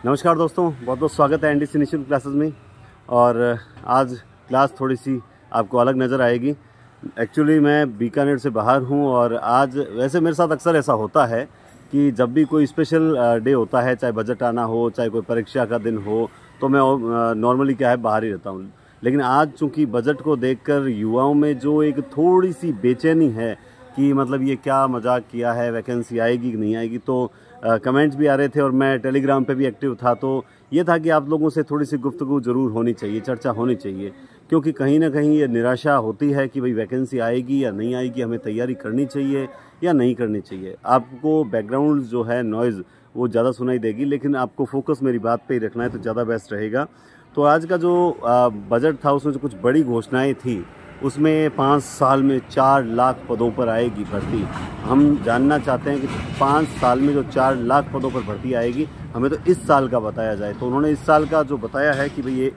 नमस्कार दोस्तों, बहुत बहुत स्वागत है एनडीसी निःशुल्क क्लासेस में। और आज क्लास थोड़ी सी आपको अलग नज़र आएगी। एक्चुअली मैं बीकानेर से बाहर हूं और आज वैसे मेरे साथ अक्सर ऐसा होता है कि जब भी कोई स्पेशल डे होता है, चाहे बजट आना हो, चाहे कोई परीक्षा का दिन हो, तो मैं नॉर्मली क्या है बाहर ही रहता हूं। लेकिन आज चूँकि बजट को देखकर युवाओं में जो एक थोड़ी सी बेचैनी है कि मतलब ये क्या मजाक किया है, वैकेंसी आएगी कि नहीं आएगी, तो कमेंट्स भी आ रहे थे और मैं टेलीग्राम पे भी एक्टिव था। तो ये था कि आप लोगों से थोड़ी सी गुफ्तगू ज़रूर होनी चाहिए, चर्चा होनी चाहिए, क्योंकि कहीं ना कहीं ये निराशा होती है कि भाई वैकेंसी आएगी या नहीं आएगी, हमें तैयारी करनी चाहिए या नहीं करनी चाहिए। आपको बैकग्राउंड जो है नॉइज़ वो ज़्यादा सुनाई देगी, लेकिन आपको फोकस मेरी बात पे ही रखना है तो ज़्यादा बेस्ट रहेगा। तो आज का जो बजट था उसमें जो कुछ बड़ी घोषणाएँ थी, उसमें 5 साल में 4 लाख पदों पर आएगी भर्ती। हम जानना चाहते हैं कि 5 साल में जो 4 लाख पदों पर भर्ती आएगी, हमें तो इस साल का बताया जाए। तो उन्होंने इस साल का जो बताया है कि भाई ये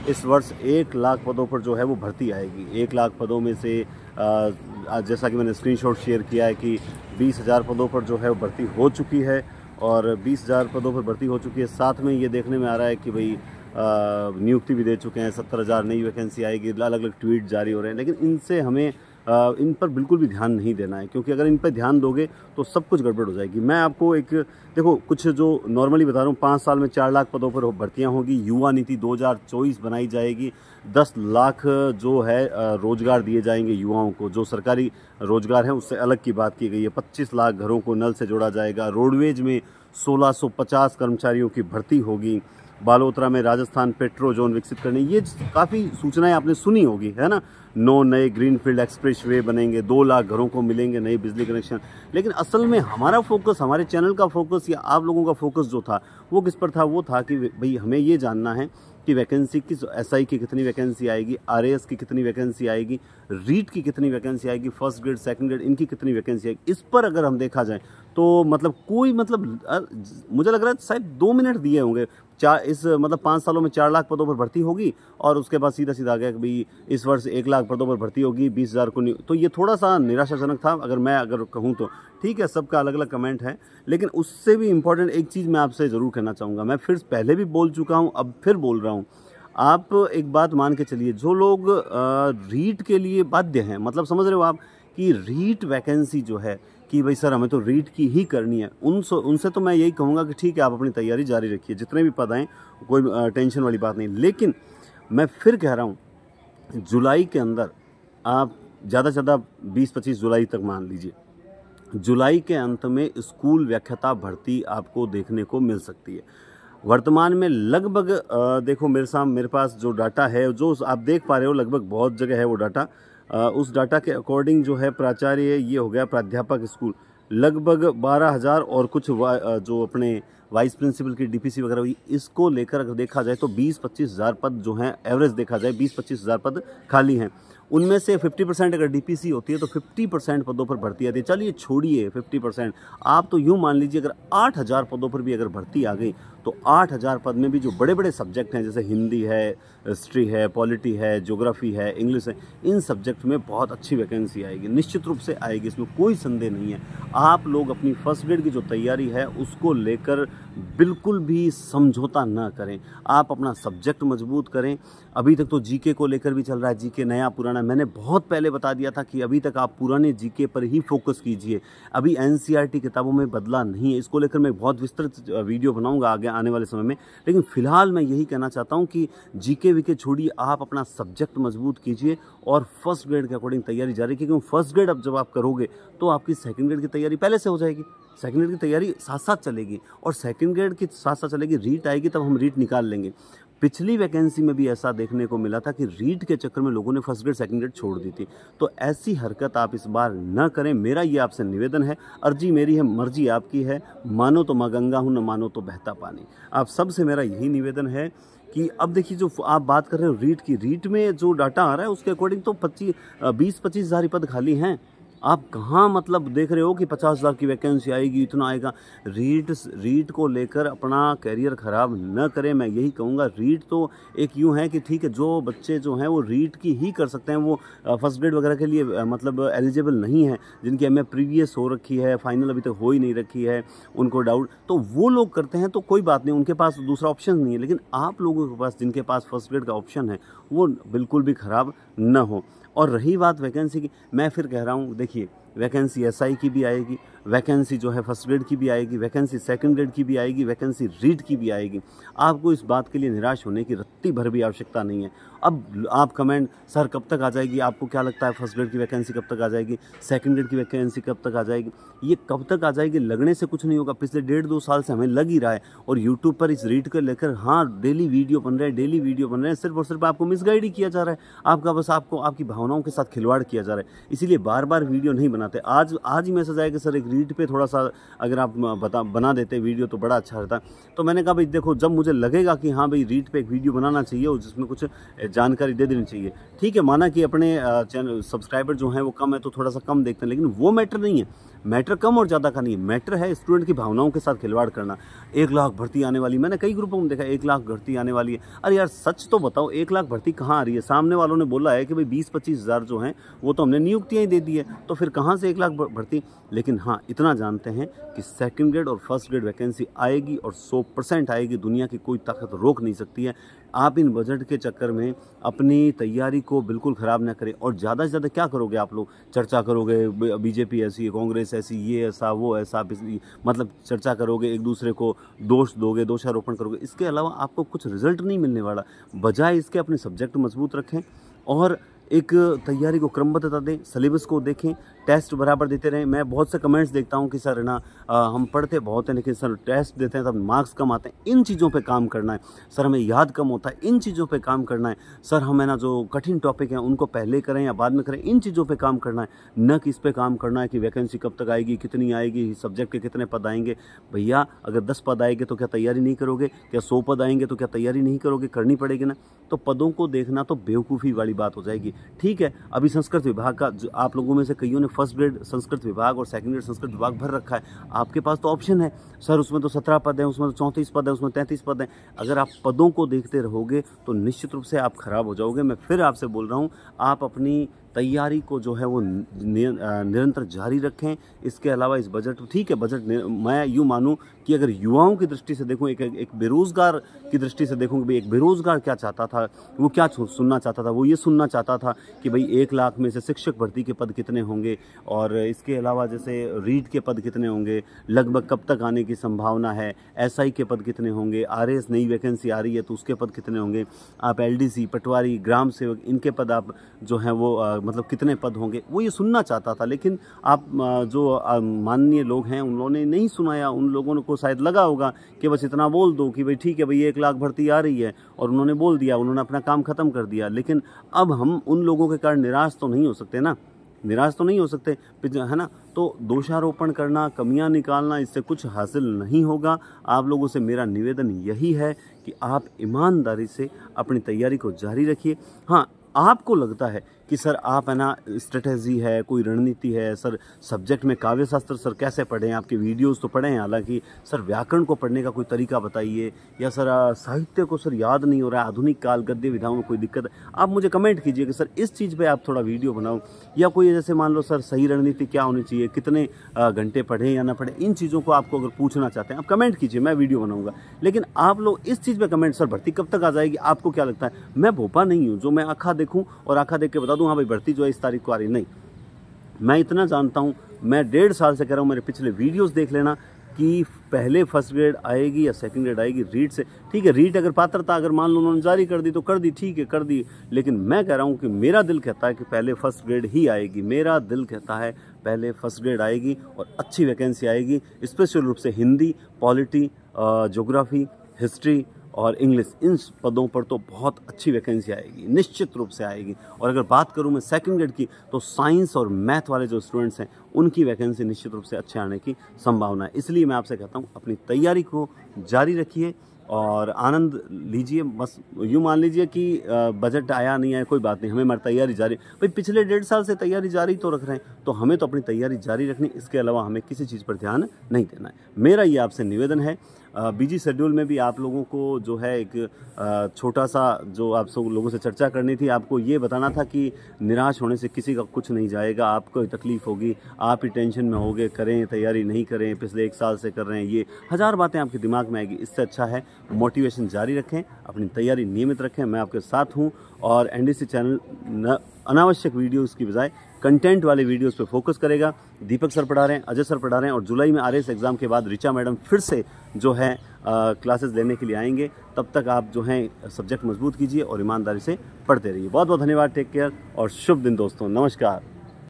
इस वर्ष 1 लाख पदों पर जो है वो भर्ती आएगी। 1 लाख पदों में से जैसा कि मैंने स्क्रीनशॉट शेयर किया है कि 20,000 पदों पर जो है वो भर्ती हो चुकी है और 20,000 पदों पर भर्ती हो चुकी है। साथ में ये देखने में आ रहा है कि भाई नियुक्ति भी दे चुके हैं, 70,000 नई वैकेंसी आएगी, अलग अलग ट्वीट जारी हो रहे हैं। लेकिन इनसे हमें इन पर बिल्कुल भी ध्यान नहीं देना है, क्योंकि अगर इन पर ध्यान दोगे तो सब कुछ गड़बड़ हो जाएगी। मैं आपको एक देखो कुछ जो नॉर्मली बता रहा हूँ, 5 साल में 4 लाख पदों पर भर्तियां होगी। युवा नीति 2024 बनाई जाएगी। 10 लाख जो है रोजगार दिए जाएंगे युवाओं को। जो सरकारी रोजगार है उससे अलग की बात की गई है। 25 लाख घरों को नल से जोड़ा जाएगा। रोडवेज में 1650 कर्मचारियों की भर्ती होगी। बालोतरा में राजस्थान पेट्रो जोन विकसित करने, ये काफ़ी सूचनाएं आपने सुनी होगी, है ना। 9 नए ग्रीनफील्ड एक्सप्रेस वे बनेंगे। 2 लाख घरों को मिलेंगे नए बिजली कनेक्शन। लेकिन असल में हमारा फोकस, हमारे चैनल का फोकस या आप लोगों का फोकस जो था वो किस पर था? वो था कि भाई हमें ये जानना है कि वैकेंसी किस एसआई की कितनी वैकेंसी आएगी, आरएएस की कितनी वैकेंसी आएगी, रीट की कितनी वैकेंसी आएगी, फर्स्ट ग्रेड सेकंड ग्रेड इनकी कितनी वैकेंसी आएगी। इस पर अगर हम देखा जाए तो मतलब कोई मुझे लग रहा है शायद 2 मिनट दिए होंगे। 5 सालों में 4 लाख पदों पर भर्ती होगी और उसके बाद सीधा सीधा आ गया कि भाई इस वर्ष 1 लाख पदों पर भर्ती होगी, 20,000 को नहीं। तो ये थोड़ा सा निराशाजनक था अगर कहूँ तो। ठीक है, सबका अलग अलग कमेंट है, लेकिन उससे भी इम्पोर्टेंट एक चीज़ मैं आपसे ज़रूर कहना चाहूँगा। मैं फिर पहले भी बोल चुका हूँ, अब फिर बोल रहा हूँ। आप एक बात मान के चलिए, जो लोग रीट के लिए बाध्य हैं, मतलब समझ रहे हो आप कि रीट वैकेंसी जो है कि भाई सर हमें तो रीट की ही करनी है, उनसे तो मैं यही कहूँगा कि ठीक है, आप अपनी तैयारी जारी रखिए, जितने भी पद आएँ, कोई टेंशन वाली बात नहीं। लेकिन मैं फिर कह रहा हूँ, जुलाई के अंदर आप ज़्यादा से ज़्यादा 20-25 जुलाई तक मान लीजिए, जुलाई के अंत में स्कूल व्याख्याता भर्ती आपको देखने को मिल सकती है। वर्तमान में लगभग देखो मेरे पास जो डाटा है, जो आप देख पा रहे हो, लगभग बहुत जगह है वो डाटा। उस डाटा के अकॉर्डिंग जो है प्राचार्य ये हो गया, प्राध्यापक स्कूल लगभग 12,000 और कुछ जो अपने वाइस प्रिंसिपल की डीपीसी वगैरह हुई, इसको लेकर अगर देखा जाए तो 20-25 हज़ार पद जो हैं, एवरेज देखा जाए 20-25 हज़ार पद खाली हैं। उनमें से 50% अगर डीपीसी होती है तो 50% पदों पर भर्ती आती है। चलिए छोड़िए 50%, आप तो यूँ मान लीजिए अगर 8,000 पदों पर भी अगर भर्ती आ गई तो 8,000 पद में भी जो बड़े बड़े सब्जेक्ट हैं, जैसे हिंदी है, हिस्ट्री है, पॉलिटी है, ज्योग्राफी है, इंग्लिश है, इन सब्जेक्ट में बहुत अच्छी वैकेंसी आएगी, निश्चित रूप से आएगी, इसमें कोई संदेह नहीं है। आप लोग अपनी फर्स्ट ग्रेड की जो तैयारी है उसको लेकर बिल्कुल भी समझौता ना करें। आप अपना सब्जेक्ट मजबूत करें। अभी तक तो जीके को लेकर भी चल रहा है, जीके नया पुराना। मैंने बहुत पहले बता दिया था कि अभी तक आप पुराने जीके पर ही फोकस कीजिए, अभी एनसीईआरटी किताबों में बदला नहीं है। इसको लेकर मैं बहुत विस्तृत वीडियो बनाऊंगा आगे आने वाले समय में। लेकिन फिलहाल मैं यही कहना चाहता हूं कि जीके वीके छोड़िए, आप अपना सब्जेक्ट मजबूत कीजिए और फर्स्ट ग्रेड के अकॉर्डिंग तैयारी जारी कीजिए। क्योंकि फर्स्ट ग्रेड अब जब आप करोगे तो आपकी सेकंड ग्रेड की तैयारी पहले से हो जाएगी। सेकंड ग्रेड की तैयारी साथ साथ चलेगी और सेकंड ग्रेड की साथ साथ चलेगी। रीट आएगी तब हम रीट निकाल लेंगे। पिछली वैकेंसी में भी ऐसा देखने को मिला था कि रीट के चक्कर में लोगों ने फर्स्ट ग्रेड सेकंड ग्रेड छोड़ दी थी। तो ऐसी हरकत आप इस बार न करें, मेरा ये आपसे निवेदन है। अर्जी मेरी है, मर्जी आपकी है। मानो तो माँ गंगा हूँ, न मानो तो बहता पानी। आप सबसे मेरा यही निवेदन है कि अब देखिए, जो आप बात कर रहे हो रीट की, रीट में जो डाटा आ रहा है उसके अकॉर्डिंग तो 20-25 हज़ार पद खाली हैं। आप कहाँ मतलब देख रहे हो कि 50,000 की वैकेंसी आएगी, इतना आएगा। रीट को लेकर अपना कैरियर ख़राब न करें, मैं यही कहूँगा। रीट तो एक यूँ है कि ठीक है, जो बच्चे जो हैं वो रीट की ही कर सकते हैं, वो फर्स्ट ग्रेड वगैरह के लिए मतलब एलिजिबल नहीं है, जिनकी एमए प्रीवियस हो रखी है, फाइनल अभी तक हो ही नहीं रखी है, उनको डाउट, तो वो लोग करते हैं तो कोई बात नहीं, उनके पास दूसरा ऑप्शन नहीं है। लेकिन आप लोगों के पास, जिनके पास फर्स्ट ग्रेड का ऑप्शन है, वो बिल्कुल भी ख़राब न हो। और रही बात वैकेंसी की, मैं फिर कह रहा हूँ, देखिए वैकेंसी एसआई की भी आएगी, वैकेंसी जो है फर्स्ट ग्रेड की भी आएगी, वैकेंसी सेकंड ग्रेड की भी आएगी, वैकेंसी रीट की भी आएगी। आपको इस बात के लिए निराश होने की रत्ती भर भी आवश्यकता नहीं है। अब आप कमेंट, सर कब तक आ जाएगी, आपको क्या लगता है फर्स्ट ग्रेड की वैकेंसी कब तक आ जाएगी, सेकंड ग्रेड की वैकेंसी कब तक आ जाएगी? ये कब तक आ जाएगी लगने से कुछ नहीं होगा। पिछले 1.5-2 साल से हमें लग ही रहा है, और यूट्यूब पर इस रीट को लेकर हाँ डेली वीडियो बन रहे हैं, डेली वीडियो बन रहे हैं, सिर्फ और सिर्फ आपको मिसगाइड ही किया जा रहा है, आपका बस आपको आपकी भावनाओं के साथ खिलवाड़ किया जा रहा है। इसीलिए बार बार वीडियो नहीं बनाते। आज ही मैसेज आया कि सर एक रीट पे थोड़ा सा अगर आप बना देते वीडियो तो बड़ा अच्छा रहता। तो मैंने कहा भाई देखो, जब मुझे लगेगा कि हाँ भाई रीट पे एक वीडियो बनाना चाहिए और जिसमें कुछ जानकारी दे देनी चाहिए, ठीक है, माना कि अपने चैनल सब्सक्राइबर जो हैं वो कम है तो थोड़ा सा कम देखते हैं, लेकिन वो मैटर नहीं है। मैटर कम और ज़्यादा का नहीं है, मैटर है स्टूडेंट की भावनाओं के साथ खिलवाड़ करना। 1 लाख भर्ती आने वाली, मैंने कई ग्रुपों में देखा 1 लाख भर्ती आने वाली है। अरे यार सच तो बताओ, 1 लाख भर्ती कहाँ आ रही है? सामने वालों ने बोला है कि भाई 20-25 हज़ार जो हैं वो तो हमने नियुक्तियाँ ही दे दी है, तो फिर कहाँ से 1 लाख भर्ती? लेकिन हाँ इतना जानते हैं कि सेकंड ग्रेड और फर्स्ट ग्रेड वैकेंसी आएगी और 100% आएगी, दुनिया की कोई ताकत रोक नहीं सकती है। आप इन बजट के चक्कर में अपनी तैयारी को बिल्कुल ख़राब ना करें। और ज़्यादा से ज़्यादा क्या करोगे आप लोग? चर्चा करोगे, बीजेपी ऐसी है, कांग्रेस ऐसी, ये ऐसा वो ऐसा, मतलब चर्चा करोगे, एक दूसरे को दोष दोगे, दोषारोपण करोगे। इसके अलावा आपको कुछ रिजल्ट नहीं मिलने वाला। बजाय इसके अपने सब्जेक्ट मजबूत रखें और एक तैयारी को क्रमबद्धता दें, सिलेबस को देखें, टेस्ट बराबर देते रहें। मैं बहुत से कमेंट्स देखता हूं कि सर है ना हम पढ़ते बहुत हैं लेकिन सर टेस्ट देते हैं तब मार्क्स कम आते हैं। इन चीज़ों पे काम करना है सर, हमें याद कम होता है, इन चीज़ों पे काम करना है सर। हमें ना जो कठिन टॉपिक हैं उनको पहले करें या बाद में करें, इन चीज़ों पे काम करना है, न कि इस पे काम करना है कि वैकेंसी कब तक आएगी, कितनी आएगी, सब्जेक्ट के कितने पद आएंगे। भैया अगर 10 पद आएंगे तो क्या तैयारी नहीं करोगे? क्या 100 पद आएंगे तो क्या तैयारी नहीं करोगे? करनी पड़ेगी ना। तो पदों को देखना तो बेवकूफ़ी वाली बात हो जाएगी। ठीक है, अभी संस्कृत विभाग का आप लोगों में से कईयों ने फर्स्ट ग्रेड संस्कृत विभाग और सेकंड ग्रेड संस्कृत विभाग भर रखा है। आपके पास तो ऑप्शन है सर, उसमें तो 17 पद है, उसमें तो 34 पद है, उसमें 33 पद है। अगर आप पदों को देखते रहोगे तो निश्चित रूप से आप खराब हो जाओगे। मैं फिर आपसे बोल रहा हूँ, आप अपनी तैयारी को जो है वो निरंतर जारी रखें। इसके अलावा इस बजट, ठीक है बजट मैं यूँ मानूं कि अगर युवाओं की दृष्टि से देखूं, एक बेरोज़गार की दृष्टि से देखूं कि भाई एक बेरोज़गार क्या चाहता था, वो क्या सुनना चाहता था, वो ये सुनना चाहता था कि भाई 1 लाख में से शिक्षक भर्ती के पद कितने होंगे, और इसके अलावा जैसे रीट के पद कितने होंगे, लगभग कब तक आने की संभावना है, एसआई के पद कितने होंगे, आरएएस नई वैकेंसी आ रही है तो उसके पद कितने होंगे, आप एलडीसी, पटवारी, ग्राम सेवक, इनके पद आप जो हैं वो मतलब कितने पद होंगे, वो ये सुनना चाहता था। लेकिन आप जो माननीय लोग हैं उन्होंने नहीं सुनाया। उन लोगों को शायद लगा होगा कि बस इतना बोल दो कि भाई ठीक है भाई 1 लाख भर्ती आ रही है, और उन्होंने बोल दिया, उन्होंने अपना काम खत्म कर दिया। लेकिन अब हम उन लोगों के कारण निराश तो नहीं हो सकते ना, निराश तो नहीं हो सकते, है ना। तो दोषारोपण करना, कमियां निकालना, इससे कुछ हासिल नहीं होगा। आप लोगों से मेरा निवेदन यही है कि आप ईमानदारी से अपनी तैयारी को जारी रखिए। हाँ, आपको लगता है कि सर आप है ना स्ट्रेटेजी है, कोई रणनीति है, सर सब्जेक्ट में काव्य शास्त्र सर कैसे पढ़ें, आपके वीडियोस तो पढ़े हैं हालांकि, सर व्याकरण को पढ़ने का कोई तरीका बताइए, या सर साहित्य को सर याद नहीं हो रहा है, आधुनिक काल गद्य विधाओं में कोई दिक्कत है, आप मुझे कमेंट कीजिए कि सर इस चीज़ पे आप थोड़ा वीडियो बनाओ। या कोई जैसे मान लो सर सही रणनीति क्या होनी चाहिए, कितने घंटे पढ़ें या ना पढ़ें, इन चीज़ों को आपको अगर पूछना चाहते हैं आप कमेंट कीजिए, मैं वीडियो बनाऊंगा। लेकिन आप लोग इस चीज़ पे कमेंट, सर भर्ती कब तक आ जाएगी, आपको क्या लगता है? मैं भोपा नहीं हूँ जो मैं आँखा देखूँ और आँखा देख के बता दूँ हाँ भाई भर्ती जो है इस तारीख को आ रही, नहीं। मैं इतना जानता हूँ, मैं 1.5 साल से कह रहा हूँ, मेरे पिछले वीडियोस देख लेना कि पहले फर्स्ट ग्रेड आएगी या सेकंड ग्रेड आएगी रीट से। ठीक है, रीट अगर पात्रता अगर मान लो उन्होंने जारी कर दी तो कर दी, ठीक है कर दी। लेकिन मैं कह रहा हूँ कि मेरा दिल कहता है कि पहले फर्स्ट ग्रेड ही आएगी, मेरा दिल कहता है पहले फर्स्ट ग्रेड आएगी और अच्छी वैकेंसी आएगी। स्पेशल रूप से हिंदी, पॉलिटी, ज्योग्राफी, हिस्ट्री और इंग्लिश, इन पदों पर तो बहुत अच्छी वैकेंसी आएगी, निश्चित रूप से आएगी। और अगर बात करूं मैं सेकंड ग्रेड की, तो साइंस और मैथ वाले जो स्टूडेंट्स हैं उनकी वैकेंसी निश्चित रूप से अच्छे आने की संभावना है। इसलिए मैं आपसे कहता हूं अपनी तैयारी को जारी रखिए और आनंद लीजिए। बस यूँ मान लीजिए कि बजट आया नहीं आया कोई बात नहीं, हमें हमारी तैयारी जारी, भाई पिछले 1.5 साल से तैयारी जारी तो रख रहे हैं, तो हमें तो अपनी तैयारी जारी रखनी, इसके अलावा हमें किसी चीज़ पर ध्यान नहीं देना है। मेरा ये आपसे निवेदन है। बिजी शेड्यूल में भी आप लोगों को जो है एक छोटा सा जो आप सब लोगों से चर्चा करनी थी, आपको ये बताना था कि निराश होने से किसी का कुछ नहीं जाएगा, आपको तकलीफ़ होगी, आप ही टेंशन में होगे, करें तैयारी नहीं करें, पिछले 1 साल से कर रहे हैं, ये 1000 बातें आपके दिमाग में आएगी। इससे अच्छा है मोटिवेशन जारी रखें, अपनी तैयारी नियमित रखें। मैं आपके साथ हूँ और एनडीसी चैनल अनावश्यक वीडियोस की बजाय कंटेंट वाले वीडियोस पे फोकस करेगा। दीपक सर पढ़ा रहे हैं, अजय सर पढ़ा रहे हैं और जुलाई में आरएस एग्ज़ाम के बाद ऋचा मैडम फिर से जो है क्लासेस लेने के लिए आएंगे। तब तक आप जो हैं सब्जेक्ट मजबूत कीजिए और ईमानदारी से पढ़ते रहिए। बहुत बहुत धन्यवाद, टेक केयर और शुभ दिन दोस्तों, नमस्कार।